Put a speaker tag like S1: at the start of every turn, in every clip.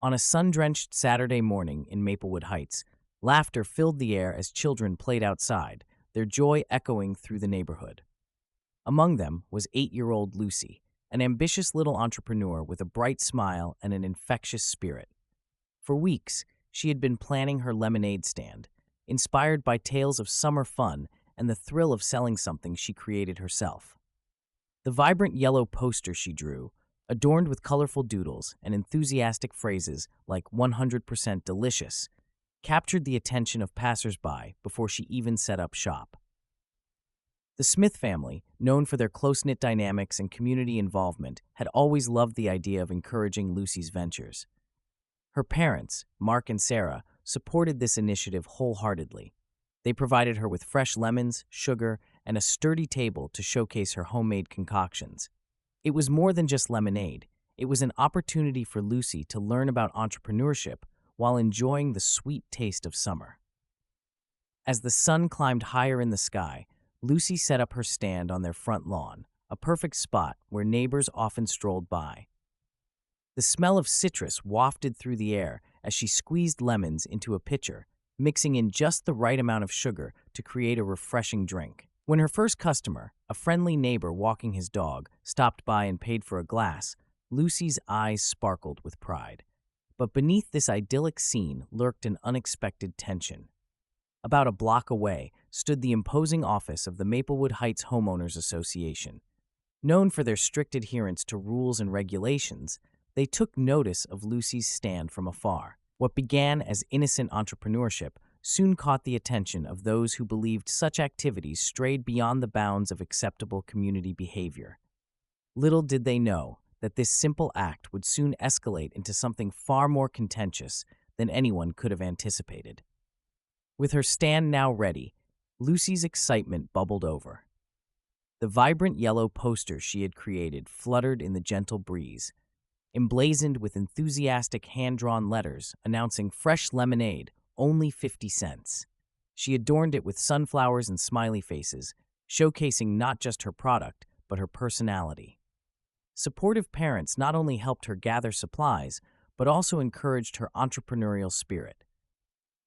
S1: On a sun-drenched Saturday morning in Maplewood Heights, laughter filled the air as children played outside, their joy echoing through the neighborhood. Among them was 8-year-old Lucy, an ambitious little entrepreneur with a bright smile and an infectious spirit. For weeks, she had been planning her lemonade stand, inspired by tales of summer fun and the thrill of selling something she created herself. The vibrant yellow poster she drew, adorned with colorful doodles and enthusiastic phrases like 100% delicious, captured the attention of passersby before she even set up shop. The Smith family, known for their close-knit dynamics and community involvement, had always loved the idea of encouraging Lucy's ventures. Her parents, Mark and Sarah, supported this initiative wholeheartedly. They provided her with fresh lemons, sugar, and a sturdy table to showcase her homemade concoctions. It was more than just lemonade. It was an opportunity for Lucy to learn about entrepreneurship while enjoying the sweet taste of summer. As the sun climbed higher in the sky, Lucy set up her stand on their front lawn, a perfect spot where neighbors often strolled by. The smell of citrus wafted through the air as she squeezed lemons into a pitcher, mixing in just the right amount of sugar to create a refreshing drink. When her first customer, a friendly neighbor walking his dog, stopped by and paid for a glass, Lucy's eyes sparkled with pride. But beneath this idyllic scene lurked an unexpected tension. About a block away stood the imposing office of the Maplewood Heights Homeowners Association. Known for their strict adherence to rules and regulations, they took notice of Lucy's stand from afar. What began as innocent entrepreneurship soon caught the attention of those who believed such activities strayed beyond the bounds of acceptable community behavior. Little did they know that this simple act would soon escalate into something far more contentious than anyone could have anticipated. With her stand now ready, Lucy's excitement bubbled over. The vibrant yellow poster she had created fluttered in the gentle breeze, emblazoned with enthusiastic hand-drawn letters announcing fresh lemonade, only 50 cents. She adorned it with sunflowers and smiley faces, showcasing not just her product, but her personality. Supportive parents not only helped her gather supplies, but also encouraged her entrepreneurial spirit.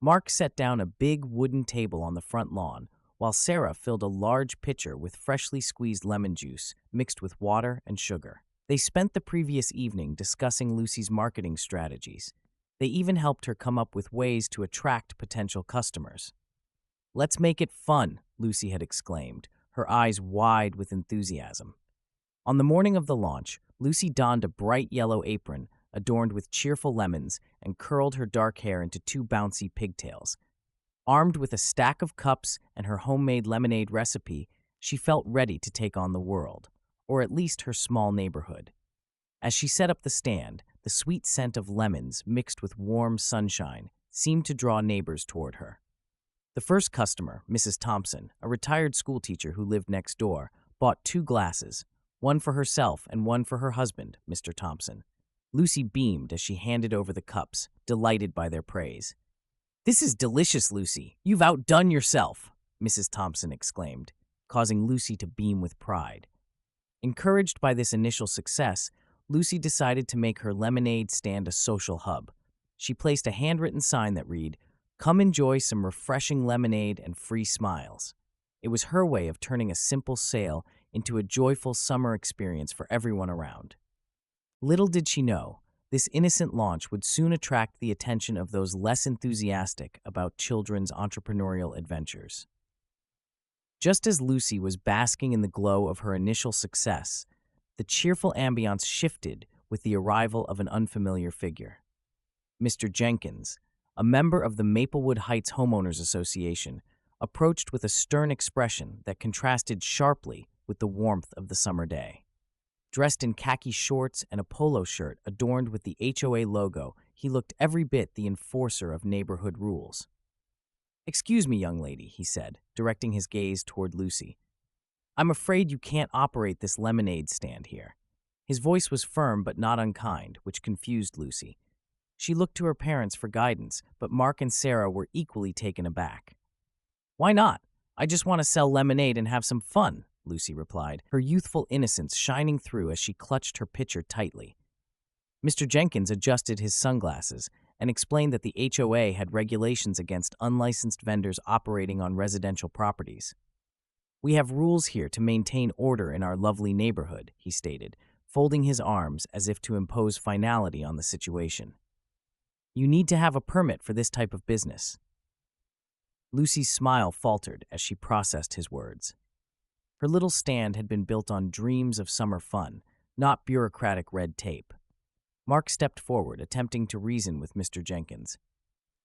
S1: Mark set down a big wooden table on the front lawn, while Sarah filled a large pitcher with freshly squeezed lemon juice mixed with water and sugar. They spent the previous evening discussing Lucy's marketing strategies. They even helped her come up with ways to attract potential customers. "Let's make it fun," Lucy had exclaimed, her eyes wide with enthusiasm. On the morning of the launch, Lucy donned a bright yellow apron adorned with cheerful lemons and curled her dark hair into 2 bouncy pigtails. Armed with a stack of cups and her homemade lemonade recipe, she felt ready to take on the world, or at least her small neighborhood. As she set up the stand, the sweet scent of lemons mixed with warm sunshine seemed to draw neighbors toward her. The first customer, Mrs. Thompson, a retired schoolteacher who lived next door, bought 2 glasses, one for herself and one for her husband, Mr. Thompson. Lucy beamed as she handed over the cups, delighted by their praise. "This is delicious, Lucy. You've outdone yourself," Mrs. Thompson exclaimed, causing Lucy to beam with pride. Encouraged by this initial success, Lucy decided to make her lemonade stand a social hub. She placed a handwritten sign that read, "Come enjoy some refreshing lemonade and free smiles." It was her way of turning a simple sale into a joyful summer experience for everyone around. Little did she know, this innocent launch would soon attract the attention of those less enthusiastic about children's entrepreneurial adventures. Just as Lucy was basking in the glow of her initial success, the cheerful ambiance shifted with the arrival of an unfamiliar figure. Mr. Jenkins, a member of the Maplewood Heights Homeowners Association, approached with a stern expression that contrasted sharply with the warmth of the summer day. Dressed in khaki shorts and a polo shirt adorned with the HOA logo, he looked every bit the enforcer of neighborhood rules. "Excuse me, young lady," he said, directing his gaze toward Lucy. "I'm afraid you can't operate this lemonade stand here." His voice was firm but not unkind, which confused Lucy. She looked to her parents for guidance, but Mark and Sarah were equally taken aback. "Why not? I just want to sell lemonade and have some fun," Lucy replied, her youthful innocence shining through as she clutched her pitcher tightly. Mr. Jenkins adjusted his sunglasses and explained that the HOA had regulations against unlicensed vendors operating on residential properties. "We have rules here to maintain order in our lovely neighborhood," he stated, folding his arms as if to impose finality on the situation. "You need to have a permit for this type of business." Lucy's smile faltered as she processed his words. Her little stand had been built on dreams of summer fun, not bureaucratic red tape. Mark stepped forward, attempting to reason with Mr. Jenkins.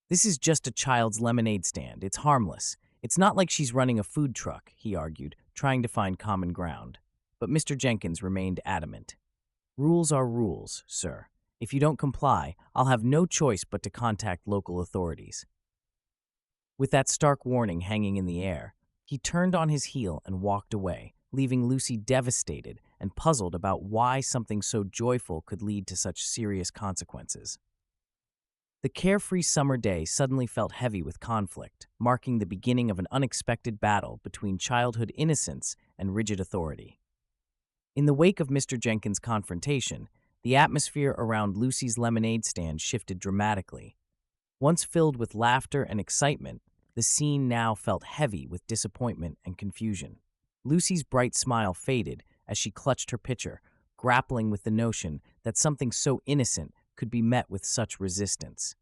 S1: "This is just a child's lemonade stand. It's harmless. It's not like she's running a food truck," he argued, trying to find common ground. But Mr. Jenkins remained adamant. "Rules are rules, sir. If you don't comply, I'll have no choice but to contact local authorities." With that stark warning hanging in the air, he turned on his heel and walked away, leaving Lucy devastated and puzzled about why something so joyful could lead to such serious consequences. The carefree summer day suddenly felt heavy with conflict, marking the beginning of an unexpected battle between childhood innocence and rigid authority. In the wake of Mr. Jenkins' confrontation, the atmosphere around Lucy's lemonade stand shifted dramatically. Once filled with laughter and excitement, the scene now felt heavy with disappointment and confusion. Lucy's bright smile faded as she clutched her pitcher, grappling with the notion that something so innocent could be met with such resistance.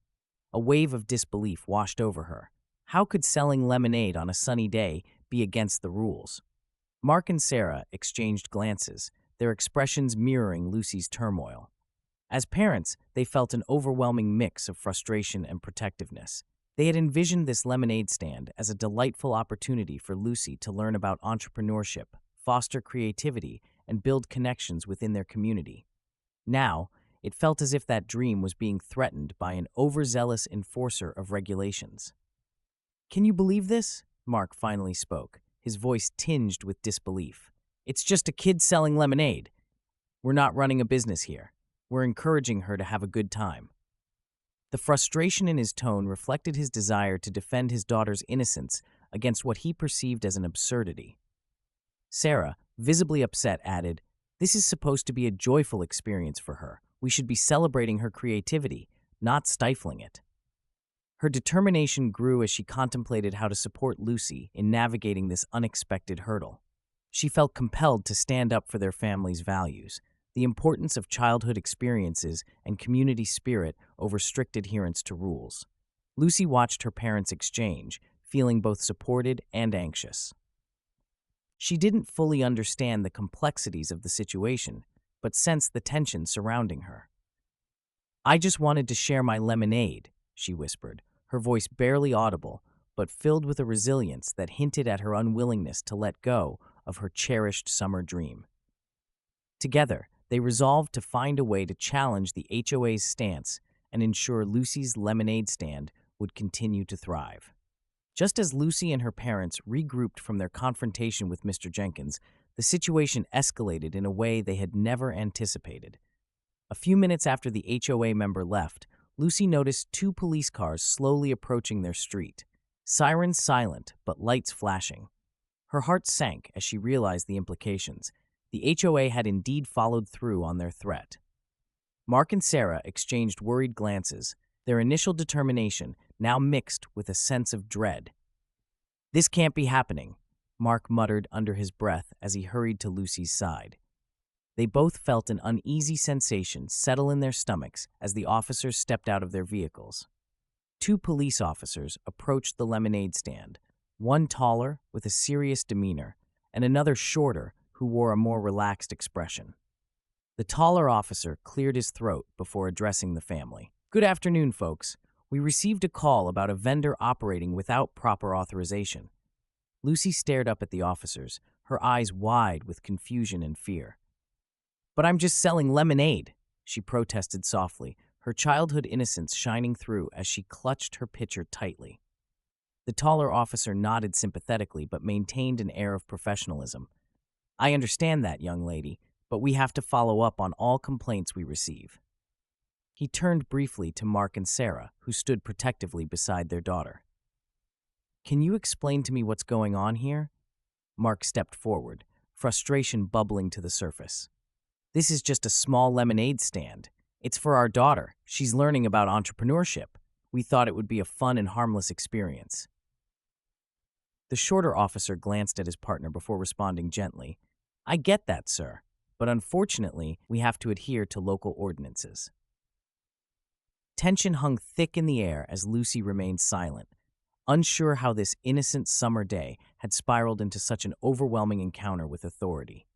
S1: A wave of disbelief washed over her. How could selling lemonade on a sunny day be against the rules? Mark and Sarah exchanged glances, their expressions mirroring Lucy's turmoil. As parents, they felt an overwhelming mix of frustration and protectiveness. They had envisioned this lemonade stand as a delightful opportunity for Lucy to learn about entrepreneurship, foster creativity, and build connections within their community. Now, it felt as if that dream was being threatened by an overzealous enforcer of regulations. "Can you believe this?" Mark finally spoke, his voice tinged with disbelief. "It's just a kid selling lemonade. We're not running a business here. We're encouraging her to have a good time." The frustration in his tone reflected his desire to defend his daughter's innocence against what he perceived as an absurdity. Sarah, visibly upset, added, "This is supposed to be a joyful experience for her. We should be celebrating her creativity, not stifling it." Her determination grew as she contemplated how to support Lucy in navigating this unexpected hurdle. She felt compelled to stand up for their family's values, the importance of childhood experiences and community spirit over strict adherence to rules. Lucy watched her parents exchange, feeling both supported and anxious. She didn't fully understand the complexities of the situation, but sensed the tension surrounding her. "I just wanted to share my lemonade," she whispered, her voice barely audible, but filled with a resilience that hinted at her unwillingness to let go of her cherished summer dream. Together, they resolved to find a way to challenge the HOA's stance and ensure Lucy's lemonade stand would continue to thrive. Just as Lucy and her parents regrouped from their confrontation with Mr. Jenkins, the situation escalated in a way they had never anticipated. A few minutes after the HOA member left, Lucy noticed two police cars slowly approaching their street, sirens silent but lights flashing. Her heart sank as she realized the implications. The HOA had indeed followed through on their threat. Mark and Sarah exchanged worried glances, their initial determination now mixed with a sense of dread. "This can't be happening," Mark muttered under his breath as he hurried to Lucy's side. They both felt an uneasy sensation settle in their stomachs as the officers stepped out of their vehicles. Two police officers approached the lemonade stand, one taller, with a serious demeanor, and another shorter, who wore a more relaxed expression. The taller officer cleared his throat before addressing the family. "Good afternoon, folks. We received a call about a vendor operating without proper authorization." Lucy stared up at the officers, her eyes wide with confusion and fear. "But I'm just selling lemonade," she protested softly, her childhood innocence shining through as she clutched her pitcher tightly. The taller officer nodded sympathetically but maintained an air of professionalism. "I understand that, young lady, but we have to follow up on all complaints we receive." He turned briefly to Mark and Sarah, who stood protectively beside their daughter. "Can you explain to me what's going on here?" Mark stepped forward, frustration bubbling to the surface. "This is just a small lemonade stand. It's for our daughter. She's learning about entrepreneurship. We thought it would be a fun and harmless experience. The shorter officer glanced at his partner before responding gently. I get that, sir, but unfortunately, we have to adhere to local ordinances. Tension hung thick in the air as Lucy remained silent, unsure how this innocent summer day had spiraled into such an overwhelming encounter with authority.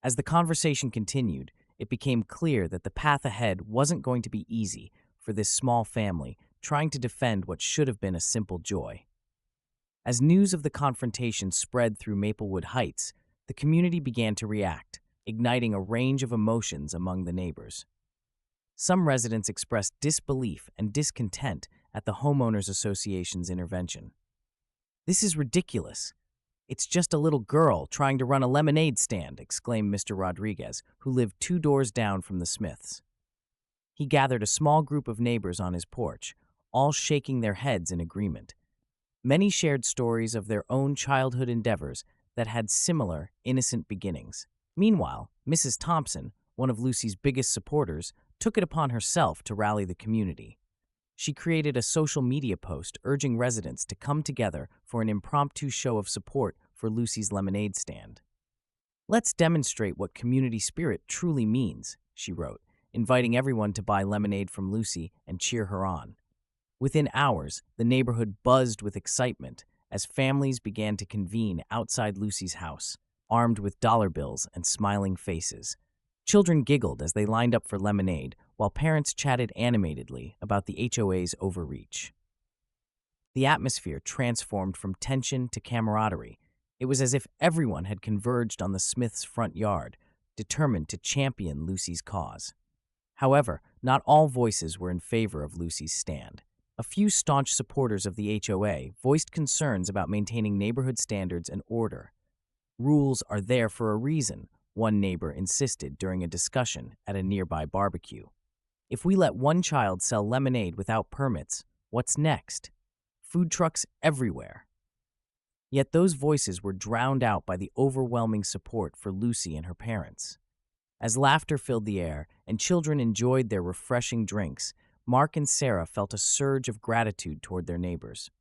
S1: As the conversation continued, it became clear that the path ahead wasn't going to be easy for this small family trying to defend what should have been a simple joy. As news of the confrontation spread through Maplewood Heights, the community began to react, igniting a range of emotions among the neighbors. Some residents expressed disbelief and discontent at the Homeowners Association's intervention. This is ridiculous. It's just a little girl trying to run a lemonade stand, exclaimed Mr. Rodriguez, who lived 2 doors down from the Smiths. He gathered a small group of neighbors on his porch, all shaking their heads in agreement. Many shared stories of their own childhood endeavors that had similar, innocent beginnings. Meanwhile, Mrs. Thompson, one of Lucy's biggest supporters, took it upon herself to rally the community. She created a social media post urging residents to come together for an impromptu show of support for Lucy's lemonade stand. Let's demonstrate what community spirit truly means, she wrote, inviting everyone to buy lemonade from Lucy and cheer her on. Within hours, the neighborhood buzzed with excitement as families began to convene outside Lucy's house, armed with dollar bills and smiling faces. Children giggled as they lined up for lemonade, while parents chatted animatedly about the HOA's overreach. The atmosphere transformed from tension to camaraderie. It was as if everyone had converged on the Smiths' front yard, determined to champion Lucy's cause. However, not all voices were in favor of Lucy's stand. A few staunch supporters of the HOA voiced concerns about maintaining neighborhood standards and order. Rules are there for a reason, one neighbor insisted during a discussion at a nearby barbecue. If we let one child sell lemonade without permits, what's next? Food trucks everywhere. Yet those voices were drowned out by the overwhelming support for Lucy and her parents. As laughter filled the air and children enjoyed their refreshing drinks, Mark and Sarah felt a surge of gratitude toward their neighbors.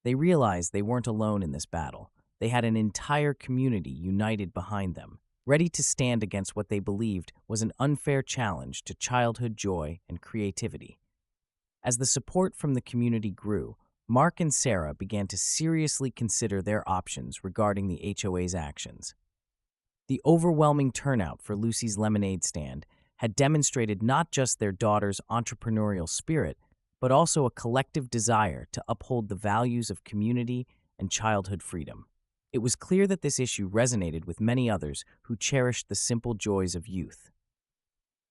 S1: They realized they weren't alone in this battle. They had an entire community united behind them, ready to stand against what they believed was an unfair challenge to childhood joy and creativity. As the support from the community grew, Mark and Sarah began to seriously consider their options regarding the HOA's actions. The overwhelming turnout for Lucy's lemonade stand had demonstrated not just their daughter's entrepreneurial spirit, but also a collective desire to uphold the values of community and childhood freedom. It was clear that this issue resonated with many others who cherished the simple joys of youth.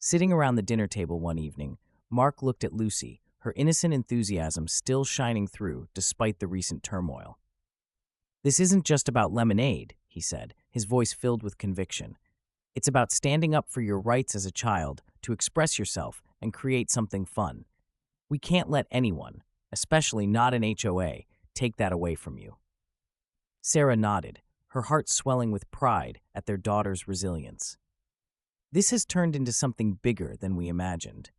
S1: Sitting around the dinner table one evening, Mark looked at Lucy, her innocent enthusiasm still shining through despite the recent turmoil. This isn't just about lemonade, he said, his voice filled with conviction. It's about standing up for your rights as a child to express yourself and create something fun. We can't let anyone, especially not an HOA, take that away from you. Sarah nodded, her heart swelling with pride at their daughter's resilience. This has turned into something bigger than we imagined.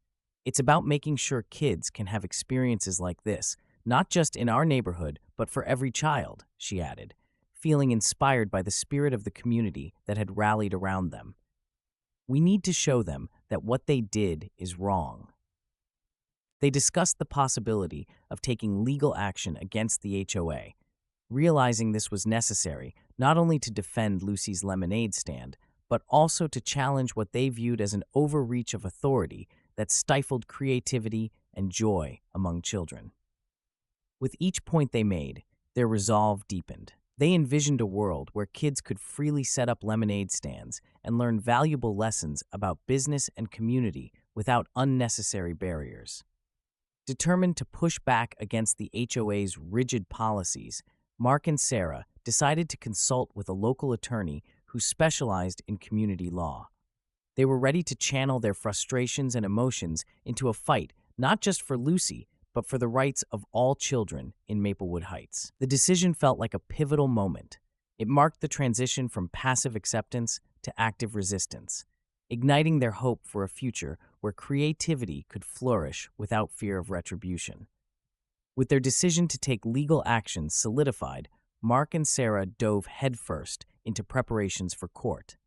S1: It's about making sure kids can have experiences like this, not just in our neighborhood, but for every child, she added, feeling inspired by the spirit of the community that had rallied around them. We need to show them that what they did is wrong. They discussed the possibility of taking legal action against the HOA, realizing this was necessary not only to defend Lucy's lemonade stand, but also to challenge what they viewed as an overreach of authority that stifled creativity and joy among children. With each point they made, their resolve deepened. They envisioned a world where kids could freely set up lemonade stands and learn valuable lessons about business and community without unnecessary barriers. Determined to push back against the HOA's rigid policies, Mark and Sarah decided to consult with a local attorney who specialized in community law. They were ready to channel their frustrations and emotions into a fight not just for Lucy, but for the rights of all children in Maplewood Heights. The decision felt like a pivotal moment. It marked the transition from passive acceptance to active resistance, igniting their hope for a future where creativity could flourish without fear of retribution. With their decision to take legal action solidified, Mark and Sarah dove headfirst into preparations for court.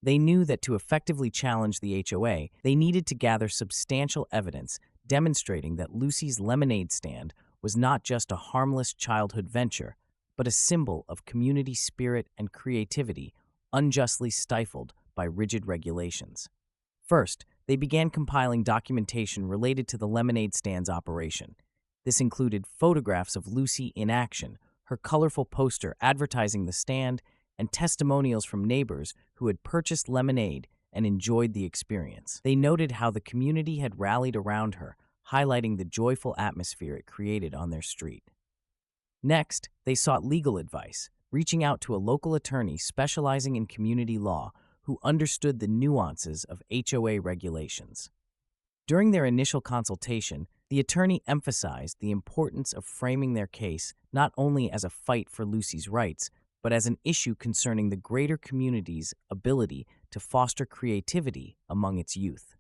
S1: They knew that to effectively challenge the HOA, they needed to gather substantial evidence demonstrating that Lucy's lemonade stand was not just a harmless childhood venture, but a symbol of community spirit and creativity unjustly stifled by rigid regulations. First, they began compiling documentation related to the lemonade stand's operation. This included photographs of Lucy in action, her colorful poster advertising the stand, and testimonials from neighbors who had purchased lemonade and enjoyed the experience. They noted how the community had rallied around her, highlighting the joyful atmosphere it created on their street. Next, they sought legal advice, reaching out to a local attorney specializing in community law who understood the nuances of HOA regulations. During their initial consultation, the attorney emphasized the importance of framing their case not only as a fight for Lucy's rights, but as an issue concerning the greater community's ability to foster creativity among its youth.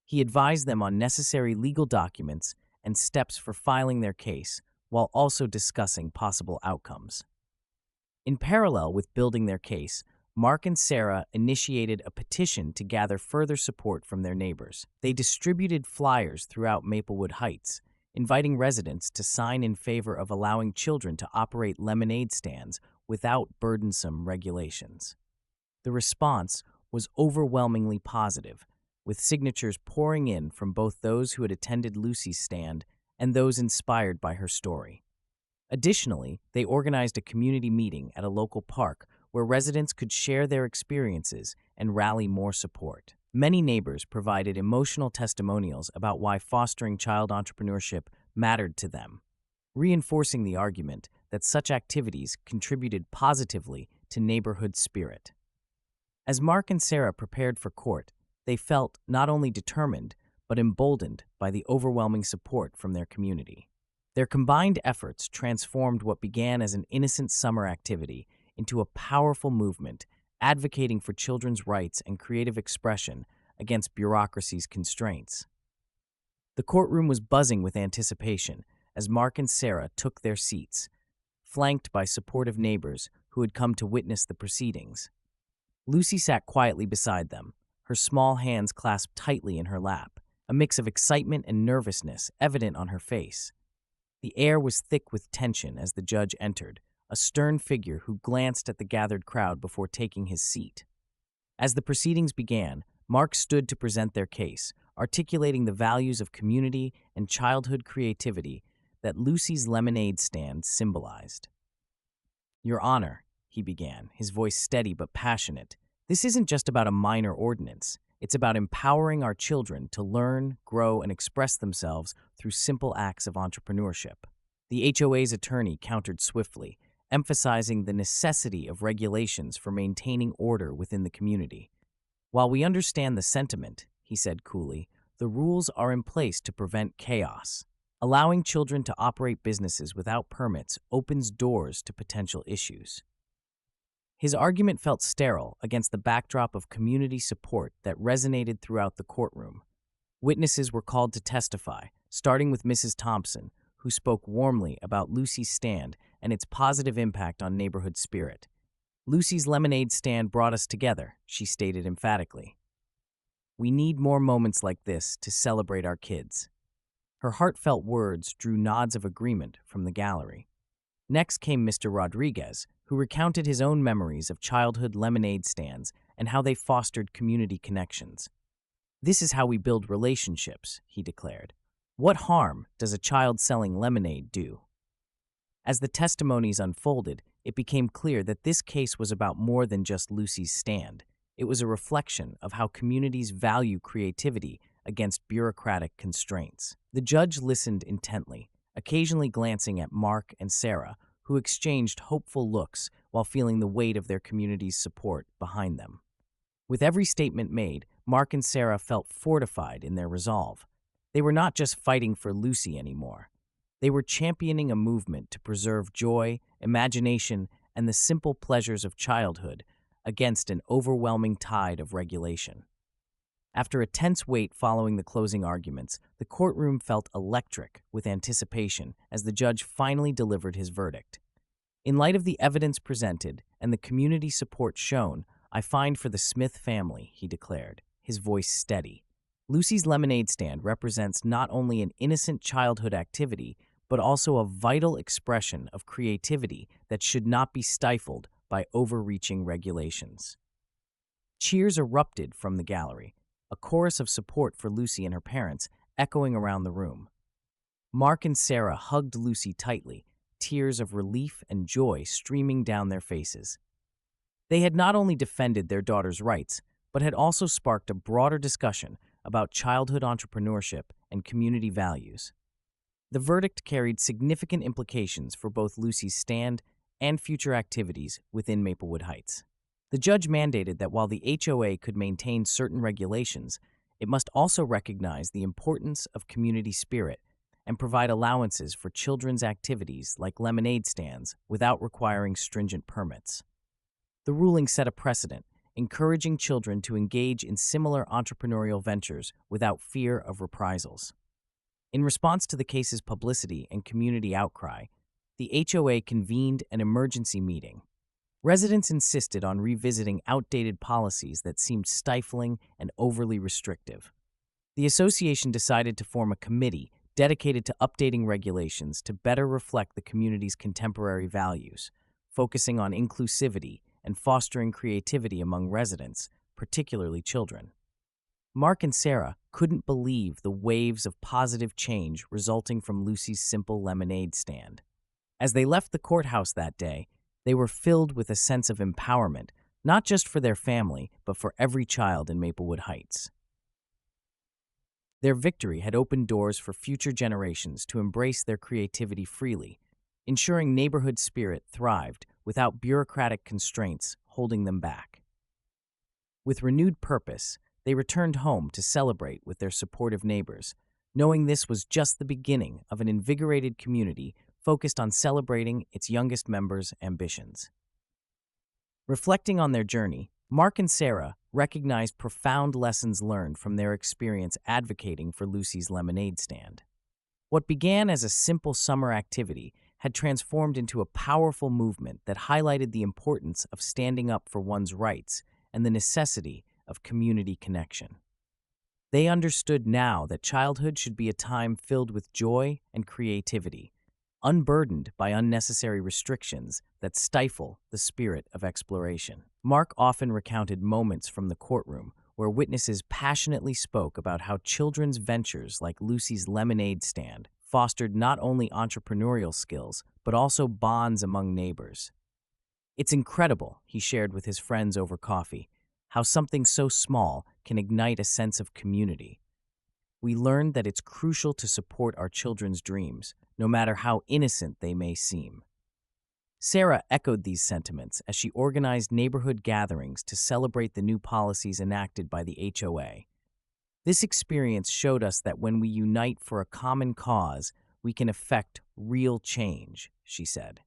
S1: He advised them on necessary legal documents and steps for filing their case, while also discussing possible outcomes. In parallel with building their case, Mark and Sarah initiated a petition to gather further support from their neighbors. They distributed flyers throughout Maplewood Heights, inviting residents to sign in favor of allowing children to operate lemonade stands without burdensome regulations. The response was overwhelmingly positive, with signatures pouring in from both those who had attended Lucy's stand and those inspired by her story. Additionally, they organized a community meeting at a local park where residents could share their experiences and rally more support. Many neighbors provided emotional testimonials about why fostering child entrepreneurship mattered to them, reinforcing the argument that such activities contributed positively to neighborhood spirit. As Mark and Sarah prepared for court, they felt not only determined, but emboldened by the overwhelming support from their community. Their combined efforts transformed what began as an innocent summer activity into a powerful movement advocating for children's rights and creative expression against bureaucracy's constraints. The courtroom was buzzing with anticipation as Mark and Sarah took their seats, flanked by supportive neighbors who had come to witness the proceedings. Lucy sat quietly beside them, her small hands clasped tightly in her lap, a mix of excitement and nervousness evident on her face. The air was thick with tension as the judge entered, a stern figure who glanced at the gathered crowd before taking his seat. As the proceedings began, Mark stood to present their case, articulating the values of community and childhood creativity that Lucy's lemonade stand symbolized. "Your Honor," he began, his voice steady but passionate, "this isn't just about a minor ordinance. It's about empowering our children to learn, grow, and express themselves through simple acts of entrepreneurship." The HOA's attorney countered swiftly, emphasizing the necessity of regulations for maintaining order within the community. "While we understand the sentiment," he said coolly, "the rules are in place to prevent chaos. Allowing children to operate businesses without permits opens doors to potential issues." His argument felt sterile against the backdrop of community support that resonated throughout the courtroom. Witnesses were called to testify, starting with Mrs. Thompson, who spoke warmly about Lucy's stand and its positive impact on neighborhood spirit. "Lucy's lemonade stand brought us together," she stated emphatically. "We need more moments like this to celebrate our kids." Her heartfelt words drew nods of agreement from the gallery. Next came Mr. Rodriguez, who recounted his own memories of childhood lemonade stands and how they fostered community connections. "This is how we build relationships," he declared. "What harm does a child selling lemonade do?" As the testimonies unfolded, it became clear that this case was about more than just Lucy's stand. It was a reflection of how communities value creativity against bureaucratic constraints. The judge listened intently, occasionally glancing at Mark and Sarah, who exchanged hopeful looks while feeling the weight of their community's support behind them. With every statement made, Mark and Sarah felt fortified in their resolve. They were not just fighting for Lucy anymore. They were championing a movement to preserve joy, imagination, and the simple pleasures of childhood against an overwhelming tide of regulation. After a tense wait following the closing arguments, the courtroom felt electric with anticipation as the judge finally delivered his verdict. In light of the evidence presented and the community support shown, I find for the Smith family, he declared, his voice steady. Lucy's lemonade stand represents not only an innocent childhood activity, but also a vital expression of creativity that should not be stifled by overreaching regulations. Cheers erupted from the gallery, a chorus of support for Lucy and her parents echoing around the room. Mark and Sarah hugged Lucy tightly, tears of relief and joy streaming down their faces. They had not only defended their daughter's rights, but had also sparked a broader discussion about childhood entrepreneurship and community values. The verdict carried significant implications for both Lucy's stand and future activities within Maplewood Heights. The judge mandated that while the HOA could maintain certain regulations, it must also recognize the importance of community spirit and provide allowances for children's activities like lemonade stands without requiring stringent permits. The ruling set a precedent, encouraging children to engage in similar entrepreneurial ventures without fear of reprisals. In response to the case's publicity and community outcry, the HOA convened an emergency meeting. Residents insisted on revisiting outdated policies that seemed stifling and overly restrictive. The association decided to form a committee dedicated to updating regulations to better reflect the community's contemporary values, focusing on inclusivity and fostering creativity among residents, particularly children. Mark and Sarah couldn't believe the waves of positive change resulting from Lucy's simple lemonade stand. As they left the courthouse that day, they were filled with a sense of empowerment, not just for their family, but for every child in Maplewood Heights. Their victory had opened doors for future generations to embrace their creativity freely, ensuring neighborhood spirit thrived without bureaucratic constraints holding them back. With renewed purpose, they returned home to celebrate with their supportive neighbors, knowing this was just the beginning of an invigorated community focused on celebrating its youngest members' ambitions. Reflecting on their journey, Mark and Sarah recognized profound lessons learned from their experience advocating for Lucy's lemonade stand. What began as a simple summer activity had transformed into a powerful movement that highlighted the importance of standing up for one's rights and the necessity of community connection. They understood now that childhood should be a time filled with joy and creativity, unburdened by unnecessary restrictions that stifle the spirit of exploration. Mark often recounted moments from the courtroom where witnesses passionately spoke about how children's ventures like Lucy's lemonade stand fostered not only entrepreneurial skills, but also bonds among neighbors. "It's incredible," he shared with his friends over coffee, "how something so small can ignite a sense of community. We learned that it's crucial to support our children's dreams, no matter how innocent they may seem." Sarah echoed these sentiments as she organized neighborhood gatherings to celebrate the new policies enacted by the HOA. "This experience showed us that when we unite for a common cause, we can effect real change," she said.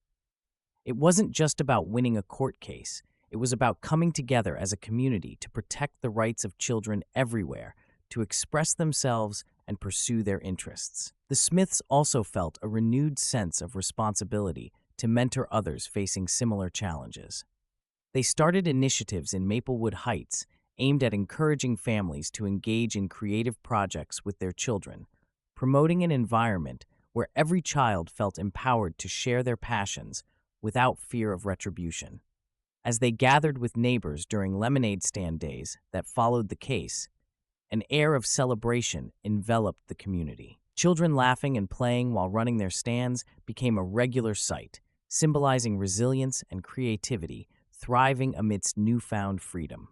S1: It wasn't just about winning a court case. It was about coming together as a community to protect the rights of children everywhere, to express themselves and pursue their interests. The Smiths also felt a renewed sense of responsibility to mentor others facing similar challenges. They started initiatives in Maplewood Heights aimed at encouraging families to engage in creative projects with their children, promoting an environment where every child felt empowered to share their passions without fear of retribution. As they gathered with neighbors during lemonade stand days that followed the case, an air of celebration enveloped the community. Children laughing and playing while running their stands became a regular sight, symbolizing resilience and creativity, thriving amidst newfound freedom.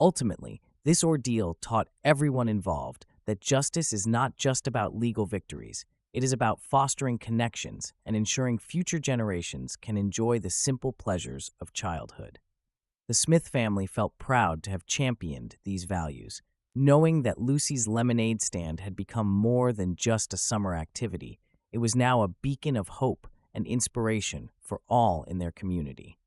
S1: Ultimately, this ordeal taught everyone involved that justice is not just about legal victories. It is about fostering connections and ensuring future generations can enjoy the simple pleasures of childhood. The Smith family felt proud to have championed these values, knowing that Lucy's lemonade stand had become more than just a summer activity. It was now a beacon of hope and inspiration for all in their community.